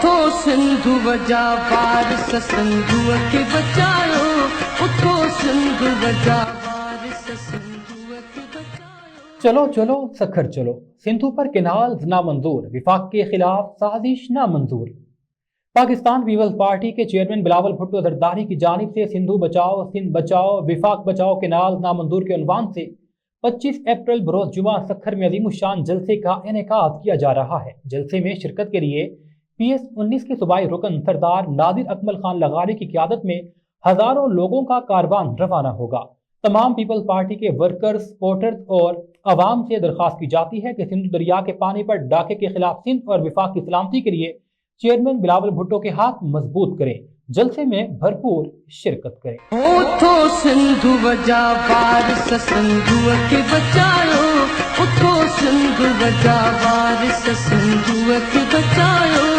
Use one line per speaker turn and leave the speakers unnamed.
اٹھو سندھو وجا وارث سندھو کے بچاؤ، اٹھو سندھو وجا وارث سندھو کے بچاؤ۔
چلو چلو سکھر چلو، سندھو پر کینالز نامنظور، وفاق کے خلاف سازش نامنظور۔ پاکستان پیپلز پارٹی کے چیئرمین بلاول بھٹو زرداری کی جانب سے سندھو بچاؤ، سندھ بچاؤ، وفاق بچاؤ، کینالز نامنظور کے عنوان سے 25 اپریل بروز جمعہ سکھر میں عظیم الشان جلسے کا انعقاد کیا جا رہا ہے۔ جلسے میں شرکت کے لیے PS 19 کے صوبائی رکن سردار نادر اکمل خان لغاری کی قیادت میں ہزاروں لوگوں کا کاروان روانہ ہوگا۔ تمام پیپلز پارٹی کے ورکرز، سپورٹرز اور عوام سے درخواست کی جاتی ہے کہ سندھو دریا کے پانی پر ڈاکے کے خلاف سندھ اور وفاق کی سلامتی کے لیے چیئرمین بلاول بھٹو کے ہاتھ مضبوط کریں، جلسے میں بھرپور شرکت کریں۔
اٹھو سندھو وجا وارث سندھو کے بچاؤ، اٹھو سندھو وجا وارث سندھو کے بچاؤ۔